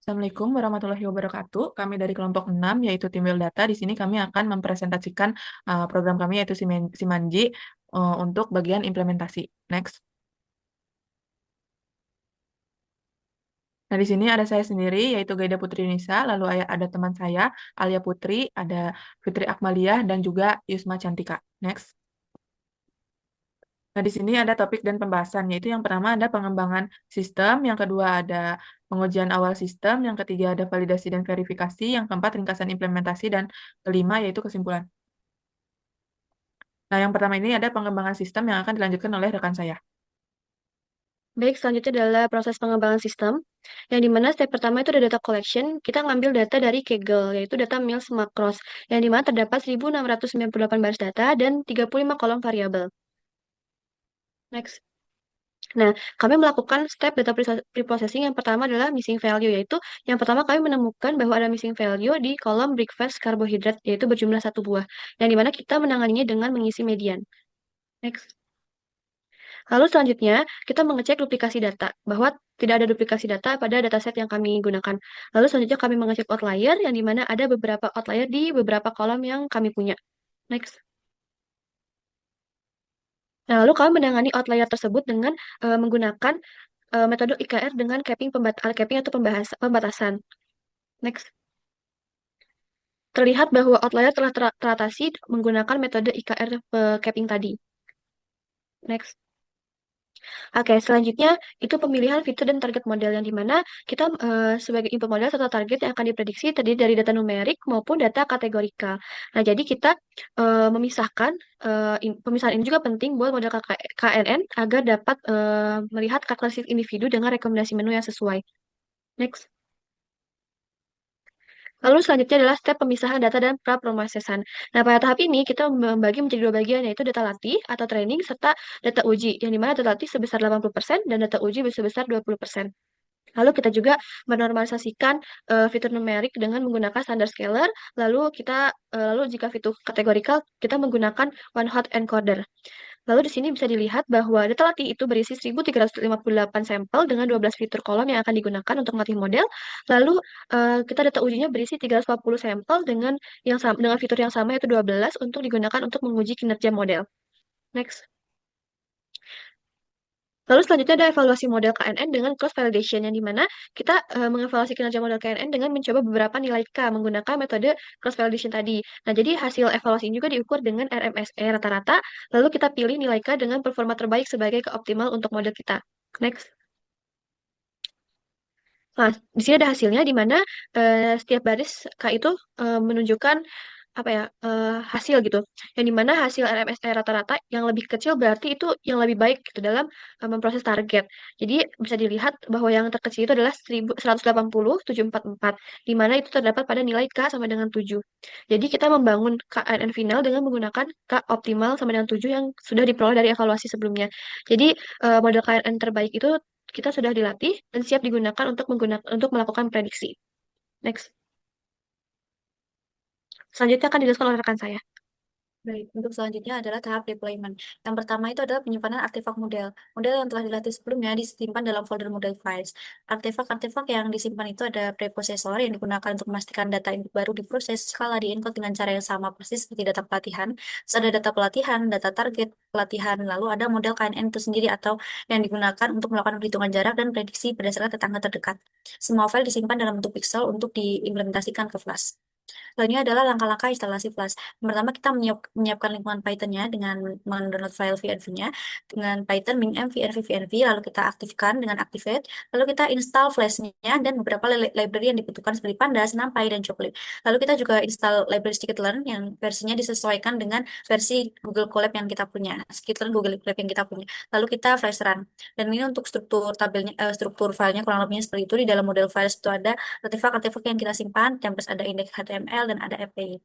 Assalamualaikum warahmatullahi wabarakatuh. Kami dari kelompok 6, yaitu tim Build Data. Di sini kami akan mempresentasikan program kami, yaitu Simanji, untuk bagian implementasi. Next. Nah, di sini ada saya sendiri, yaitu Gaida Putri Nisa, lalu ada teman saya, Alia Putri, ada Fitri Akmaliah, dan juga Yusma Cantika. Next. Nah, di sini ada topik dan pembahasan, yaitu yang pertama ada pengembangan sistem, yang kedua ada pengujian awal sistem, yang ketiga ada validasi dan verifikasi, yang keempat ringkasan implementasi, dan kelima yaitu kesimpulan. Nah, yang pertama ini ada pengembangan sistem yang akan dilanjutkan oleh rekan saya. Baik, selanjutnya adalah proses pengembangan sistem, yang dimana step pertama itu ada data collection. Kita ngambil data dari Kaggle, yaitu data meals macros, yang dimana terdapat 1.698 baris data dan 35 kolom variabel. Next. Nah, kami melakukan step data preprocessing yang pertama adalah missing value, yaitu yang pertama kami menemukan bahwa ada missing value di kolom breakfast karbohidrat, yaitu berjumlah 1 buah, yang dimana kita menanganinya dengan mengisi median. Next. Lalu selanjutnya, kita mengecek duplikasi data, bahwa tidak ada duplikasi data pada dataset yang kami gunakan. Lalu selanjutnya kami mengecek outlier, yang dimana ada beberapa outlier di beberapa kolom yang kami punya. Next. Nah, lalu kami menangani outlier tersebut dengan menggunakan metode IKR dengan capping atau pembatasan. Next. Terlihat bahwa outlier telah teratasi menggunakan metode IKR capping tadi. Next. Oke, selanjutnya itu pemilihan fitur dan target model yang dimana kita sebagai input model serta target yang akan diprediksi terdiri dari data numerik maupun data kategorikal. Nah, jadi kita memisahkan pemisahan ini juga penting buat model KNN agar dapat melihat karakteristik individu dengan rekomendasi menu yang sesuai. Next. Lalu selanjutnya adalah step pemisahan data dan praprosesan. Nah, pada tahap ini kita membagi menjadi dua bagian, yaitu data latih atau training serta data uji, yang dimana data latih sebesar 80% dan data uji sebesar 20%. Lalu kita juga menormalisasikan fitur numerik dengan menggunakan standar scalar. Lalu jika fitur kategorikal kita menggunakan one hot encoder. Lalu di sini bisa dilihat bahwa data latih itu berisi 1.358 sampel dengan 12 fitur kolom yang akan digunakan untuk melatih model. Lalu kita data ujinya berisi 340 sampel dengan fitur yang sama yaitu 12 untuk digunakan untuk menguji kinerja model. Next. Lalu selanjutnya ada evaluasi model KNN dengan cross validation yang dimana kita mengevaluasi kinerja model KNN dengan mencoba beberapa nilai K menggunakan metode cross validation tadi. Nah, jadi hasil evaluasi ini juga diukur dengan RMSE rata-rata, lalu kita pilih nilai K dengan performa terbaik sebagai keoptimal untuk model kita. Next. Nah, di sini ada hasilnya di mana setiap baris K itu menunjukkan apa ya hasil gitu. Yang dimana hasil RMSE rata-rata yang lebih kecil berarti itu yang lebih baik gitu dalam memproses target. Jadi bisa dilihat bahwa yang terkecil itu adalah 1.180.744, di mana itu terdapat pada nilai K sama dengan 7. Jadi kita membangun KNN final dengan menggunakan K optimal sama dengan 7 yang sudah diperoleh dari evaluasi sebelumnya. Jadi model KNN terbaik itu kita sudah dilatih dan siap digunakan untuk melakukan prediksi. Next. Selanjutnya akan dijelaskan oleh rekan saya. Baik, untuk selanjutnya adalah tahap deployment. Yang pertama itu adalah penyimpanan artefak model. Model yang telah dilatih sebelumnya disimpan dalam folder model files. Artefak-artefak yang disimpan itu ada preprocessor yang digunakan untuk memastikan data input baru diproses skala di-encode dengan cara yang sama persis seperti data pelatihan. Terus ada data pelatihan, data target pelatihan, lalu ada model KNN itu sendiri atau yang digunakan untuk melakukan perhitungan jarak dan prediksi berdasarkan tetangga terdekat. Semua file disimpan dalam bentuk pixel untuk diimplementasikan ke Flash. Lainnya adalah langkah-langkah instalasi Flash. Yang pertama, kita menyiapkan lingkungan Python-nya dengan mendownload file VNV-nya dengan Python minenv VNV, lalu kita aktifkan dengan activate, lalu kita install Flash-nya dan beberapa library yang dibutuhkan seperti Pandas, NumPy, dan Chocolate. Lalu kita juga install library scikit-learn yang versinya disesuaikan dengan versi Google Colab yang kita punya, scikit-learn Google Colab yang kita punya. Lalu kita flash run. Dan ini untuk struktur tabelnya, struktur filenya kurang lebihnya seperti itu. Di dalam model files itu ada artefak-artefak yang kita simpan, dan terus ada indeks HTML dan ada API.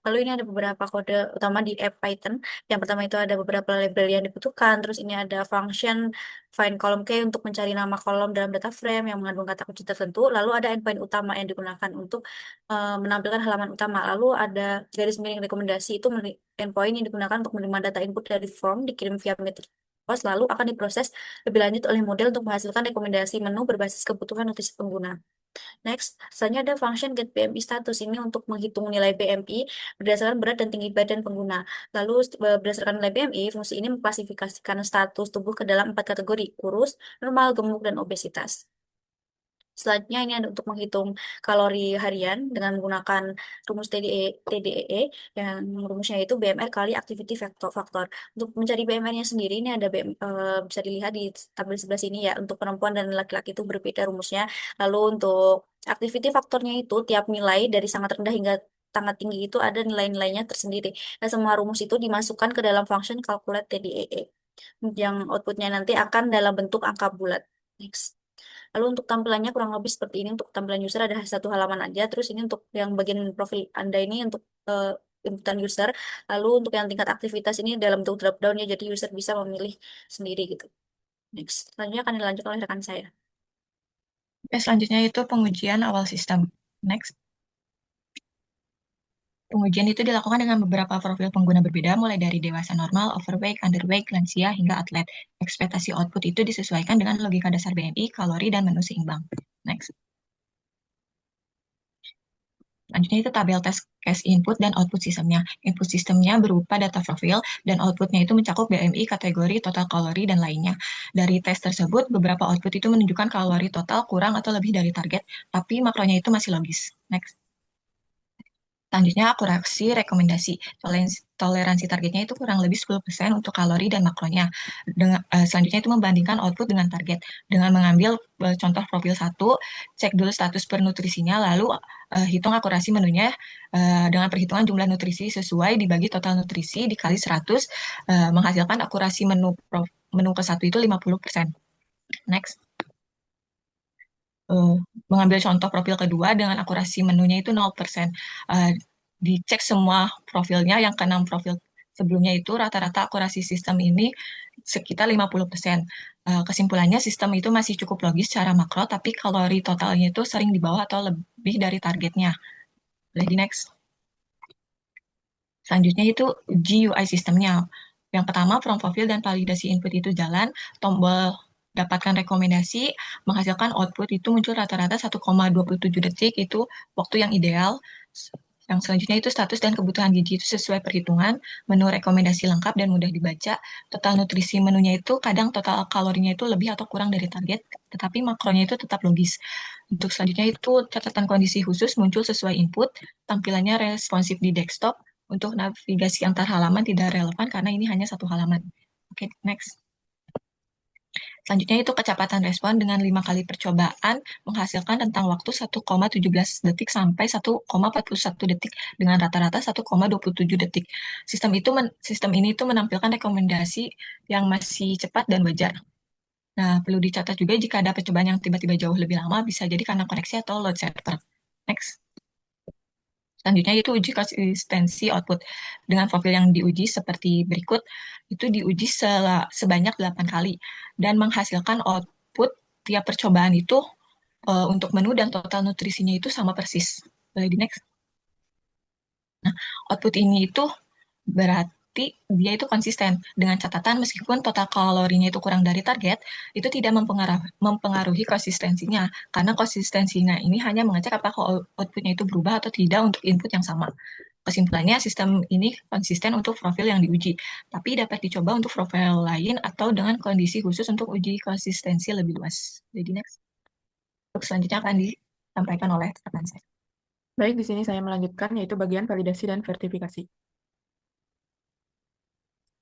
Lalu ini ada beberapa kode utama di app Python. Yang pertama itu ada beberapa library yang dibutuhkan. Terus ini ada function find column key untuk mencari nama kolom dalam data frame yang mengandung kata kunci tertentu. Lalu ada endpoint utama yang digunakan untuk menampilkan halaman utama. Lalu ada garis miring rekomendasi itu endpoint yang digunakan untuk menerima data input dari form dikirim via metric post, lalu akan diproses lebih lanjut oleh model untuk menghasilkan rekomendasi menu berbasis kebutuhan nutrisi pengguna. Next, selanjutnya ada function get BMI status. Ini untuk menghitung nilai BMI berdasarkan berat dan tinggi badan pengguna. Lalu berdasarkan nilai BMI, fungsi ini mengklasifikasikan status tubuh ke dalam 4 kategori: kurus, normal, gemuk, dan obesitas. Selanjutnya ini ada untuk menghitung kalori harian dengan menggunakan rumus TDEE yang rumusnya itu BMR kali activity factor. Untuk mencari BMR-nya sendiri ini ada bisa dilihat di tabel sebelah sini ya. Untuk perempuan dan laki-laki itu berbeda rumusnya. Lalu untuk activity faktornya itu tiap nilai dari sangat rendah hingga sangat tinggi itu ada nilai-nilainya tersendiri. Nah, semua rumus itu dimasukkan ke dalam function calculate TDEE yang outputnya nanti akan dalam bentuk angka bulat. Next. Lalu untuk tampilannya kurang lebih seperti ini. Untuk tampilan user ada satu halaman aja. Terus ini untuk yang bagian profil Anda ini untuk inputan user. Lalu untuk yang tingkat aktivitas ini dalam bentuk drop down ya. Jadi user bisa memilih sendiri gitu. Next. Selanjutnya akan dilanjutkan oleh rekan saya. Oke, selanjutnya itu pengujian awal sistem. Next. Pengujian itu dilakukan dengan beberapa profil pengguna berbeda, mulai dari dewasa normal, overweight, underweight, lansia, hingga atlet. Ekspektasi output itu disesuaikan dengan logika dasar BMI, kalori, dan menu seimbang. Next. Selanjutnya itu tabel tes case input dan output sistemnya. Input sistemnya berupa data profil, dan outputnya itu mencakup BMI, kategori, total kalori, dan lainnya. Dari tes tersebut, beberapa output itu menunjukkan kalori total kurang atau lebih dari target, tapi makronya itu masih logis. Next. Selanjutnya, akurasi rekomendasi. Toleransi targetnya itu kurang lebih 10% untuk kalori dan makronya. Selanjutnya itu membandingkan output dengan target. Dengan mengambil contoh profil 1, cek dulu status per nutrisinya, lalu hitung akurasi menunya dengan perhitungan jumlah nutrisi sesuai dibagi total nutrisi dikali 100, menghasilkan akurasi menu ke 1 itu 50%. Next. Mengambil contoh profil kedua dengan akurasi menunya itu 0%. Dicek semua profilnya, yang ke-6 profil sebelumnya itu rata-rata akurasi sistem ini sekitar 50%. Kesimpulannya sistem itu masih cukup logis secara makro, tapi kalori totalnya itu sering di bawah atau lebih dari targetnya. Lagi next. Selanjutnya itu GUI sistemnya. Yang pertama, from profil dan validasi input itu jalan, tombol dapatkan rekomendasi, menghasilkan output itu muncul rata-rata 1,27 detik, itu waktu yang ideal. Yang selanjutnya itu status dan kebutuhan gizi itu sesuai perhitungan, menu rekomendasi lengkap dan mudah dibaca, total nutrisi menunya itu kadang total kalorinya itu lebih atau kurang dari target, tetapi makronya itu tetap logis. Untuk selanjutnya itu catatan kondisi khusus muncul sesuai input, tampilannya responsif di desktop, untuk navigasi antar halaman tidak relevan karena ini hanya satu halaman. Oke, next. Selanjutnya itu kecepatan respon dengan 5 kali percobaan menghasilkan rentang waktu 1,17 detik sampai 1,41 detik dengan rata-rata 1,27 detik. Sistem ini itu menampilkan rekomendasi yang masih cepat dan wajar. Nah, perlu dicatat juga jika ada percobaan yang tiba-tiba jauh lebih lama, bisa jadi karena koneksi atau load server. Next. Selanjutnya itu uji konsistensi output. Dengan profil yang diuji seperti berikut, itu diuji sebanyak 8 kali dan menghasilkan output tiap percobaan itu untuk menu dan total nutrisinya itu sama persis. Boleh di next. Nah, output ini itu berarti dia itu konsisten dengan catatan meskipun total kalorinya itu kurang dari target, itu tidak mempengaruhi konsistensinya, karena konsistensinya ini hanya mengecek apakah outputnya itu berubah atau tidak untuk input yang sama. Kesimpulannya, sistem ini konsisten untuk profil yang diuji, tapi dapat dicoba untuk profil lain atau dengan kondisi khusus untuk uji konsistensi lebih luas. Jadi next. Untuk selanjutnya akan disampaikan oleh rekan saya. Baik, di sini saya melanjutkan yaitu bagian validasi dan vertifikasi.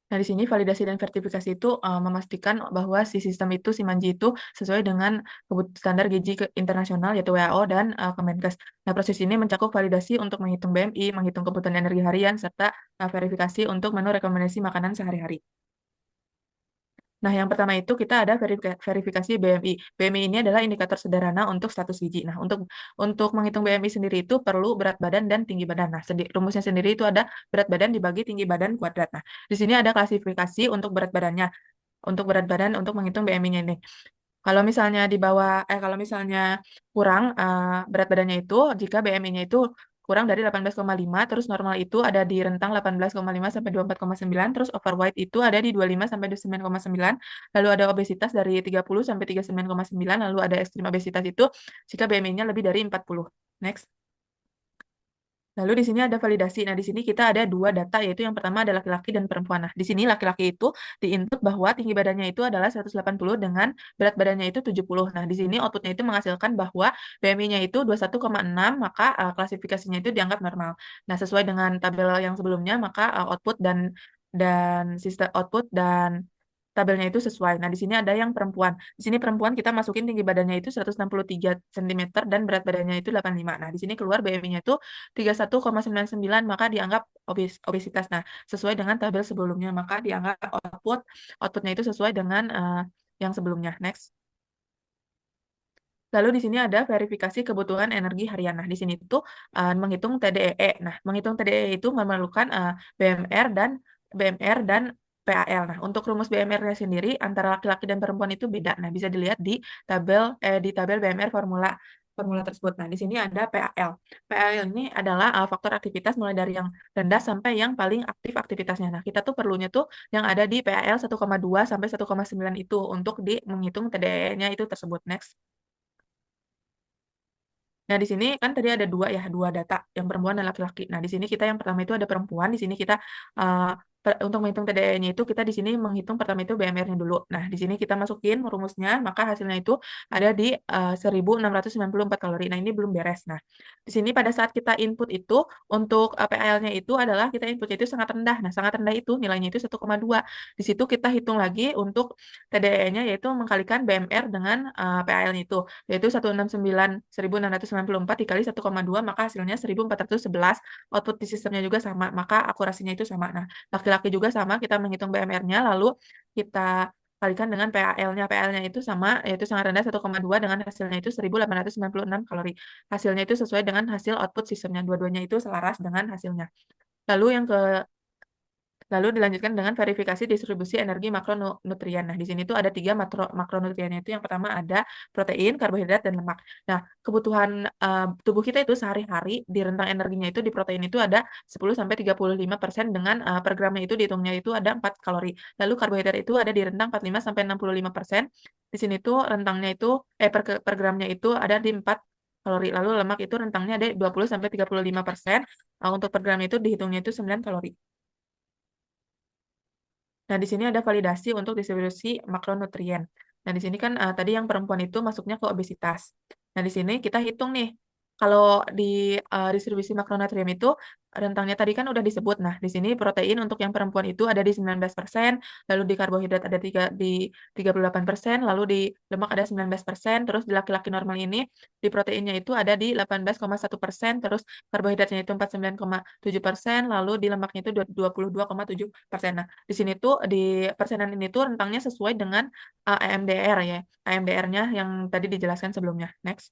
Nah, di sini validasi dan vertifikasi itu memastikan bahwa si sistem itu, si Manji itu sesuai dengan standar gizi internasional yaitu WHO dan Kemenkes. Nah, proses ini mencakup validasi untuk menghitung BMI, menghitung kebutuhan energi harian, serta verifikasi untuk menu rekomendasi makanan sehari-hari. Nah, yang pertama itu kita ada verifikasi BMI. BMI ini adalah indikator sederhana untuk status gizi. Nah, untuk menghitung BMI sendiri itu perlu berat badan dan tinggi badan. Nah, rumusnya sendiri itu ada berat badan dibagi tinggi badan kuadrat. Nah, di sini ada klasifikasi untuk berat badannya. Untuk berat badan untuk menghitung BMI-nya ini. Kalau misalnya kurang berat badannya itu, jika BMI-nya itu kurang dari 18,5, terus normal itu ada di rentang 18,5 sampai 24,9, terus overweight itu ada di 25 sampai 29,9, lalu ada obesitas dari 30 sampai 39,9, lalu ada ekstrim obesitas itu jika BMI-nya lebih dari 40. Next. Lalu di sini ada validasi. Nah, di sini kita ada dua data, yaitu yang pertama ada laki-laki dan perempuan. Nah, di sini laki-laki itu di-input bahwa tinggi badannya itu adalah 180 dengan berat badannya itu 70. Nah, di sini outputnya itu menghasilkan bahwa BMI-nya itu 21,6, maka klasifikasinya itu dianggap normal. Nah, sesuai dengan tabel yang sebelumnya, maka output dan sistem output dan tabelnya itu sesuai. Nah, di sini ada yang perempuan. Di sini perempuan kita masukin tinggi badannya itu 163 cm dan berat badannya itu 85. Nah, di sini keluar BMI-nya itu 31,99, maka dianggap obesitas. Nah, sesuai dengan tabel sebelumnya, maka dianggap outputnya itu sesuai dengan yang sebelumnya. Next. Lalu di sini ada verifikasi kebutuhan energi harian. Nah, di sini itu menghitung TDEE. Nah, menghitung TDEE itu memerlukan BMR dan PAL. Nah, untuk rumus BMR-nya sendiri antara laki-laki dan perempuan itu beda. Nah, bisa dilihat di tabel BMR formula tersebut. Nah, di sini ada PAL. PAL ini adalah faktor aktivitas mulai dari yang rendah sampai yang paling aktif aktivitasnya. Nah, kita tuh perlunya tuh yang ada di PAL 1,2 sampai 1,9 itu untuk menghitung TDEE-nya itu tersebut. Next. Nah, di sini kan tadi ada dua data, yang perempuan dan laki-laki. Nah, di sini kita yang pertama itu ada perempuan, di sini kita untuk menghitung TDE-nya itu kita di sini menghitung pertama itu BMR-nya dulu. Nah, di sini kita masukin rumusnya, maka hasilnya itu ada di 1694 kalori. Nah, ini belum beres. Nah, di sini pada saat kita input itu untuk PAL-nya itu adalah kita inputnya itu sangat rendah. Nah, sangat rendah itu nilainya itu 1,2. Di situ kita hitung lagi untuk TDE-nya yaitu mengkalikan BMR dengan PAL-nya itu yaitu 1694 dikali 1,2, maka hasilnya 1411. Output di sistemnya juga sama, maka akurasinya itu sama. Nah, laki-laki juga sama, kita menghitung BMR-nya, lalu kita kalikan dengan PAL-nya. PAL-nya itu sama, yaitu sangat rendah 1,2 dengan hasilnya itu 1896 kalori. Hasilnya itu sesuai dengan hasil output sistemnya. Dua-duanya itu selaras dengan hasilnya. Lalu dilanjutkan dengan verifikasi distribusi energi makronutrien. Nah, di sini tuh ada 3 makronutriennya itu yang pertama ada protein, karbohidrat, dan lemak. Nah, kebutuhan tubuh kita itu sehari-hari di rentang energinya itu di protein itu ada 10-35% dengan per gramnya itu dihitungnya itu ada 4 kalori. Lalu karbohidrat itu ada di rentang 45-65%. Di sini tuh rentangnya itu per gramnya itu ada di 4 kalori. Lalu lemak itu rentangnya ada 20-35%. Untuk per gram itu dihitungnya itu 9 kalori. Nah, di sini ada validasi untuk distribusi makronutrien. Nah, di sini kan tadi yang perempuan itu masuknya ke obesitas. Nah, di sini kita hitung nih, kalau di distribusi makronutrien itu rentangnya tadi kan udah disebut. Nah, di sini protein untuk yang perempuan itu ada di 19%, lalu di karbohidrat ada di 38%, lalu di lemak ada 19%, terus di laki-laki normal ini di proteinnya itu ada di 18,1%, terus karbohidratnya itu 49,7%, lalu di lemaknya itu 22,7%. Nah, di sini tuh di persenan ini tuh rentangnya sesuai dengan AMDR ya. AMDR-nya yang tadi dijelaskan sebelumnya. Next.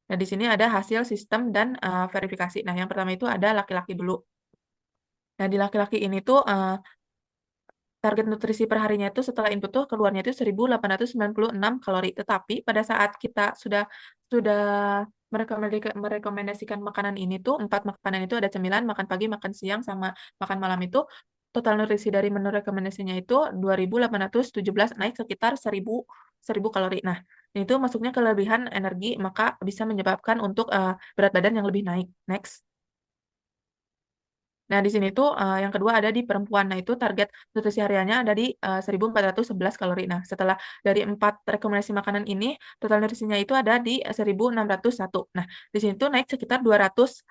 Nah, di sini ada hasil sistem dan verifikasi. Nah, yang pertama itu ada laki-laki dulu. Nah, di laki-laki ini tuh target nutrisi per harinya itu setelah input tuh keluarnya itu 1896 kalori. Tetapi pada saat kita sudah merekomendasikan makanan ini tuh 4 makanan itu ada cemilan, makan pagi, makan siang, sama makan malam itu total nutrisi dari menu rekomendasinya itu 2817, naik sekitar 1000 kalori. Nah, itu masuknya kelebihan energi, maka bisa menyebabkan untuk berat badan yang lebih naik. Next. Nah, di sini tuh yang kedua ada di perempuan. Nah, itu target nutrisi hariannya ada di 1411 kalori. Nah, setelah dari 4 rekomendasi makanan ini, total nutrisinya itu ada di 1601. Nah, di sini tuh naik sekitar 200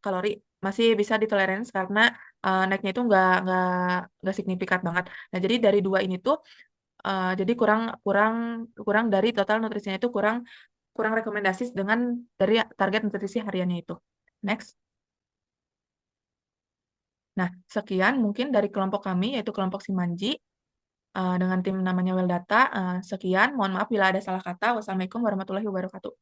kalori. Masih bisa ditoleransi karena naiknya itu nggak signifikan banget. Nah, jadi dari dua ini tuh jadi kurang dari total nutrisinya itu kurang rekomendasi dengan dari target nutrisi hariannya itu. Next. Nah, sekian mungkin dari kelompok kami, yaitu kelompok Simanji, dengan tim namanya Weldata. Sekian, mohon maaf bila ada salah kata. Wassalamualaikum warahmatullahi wabarakatuh.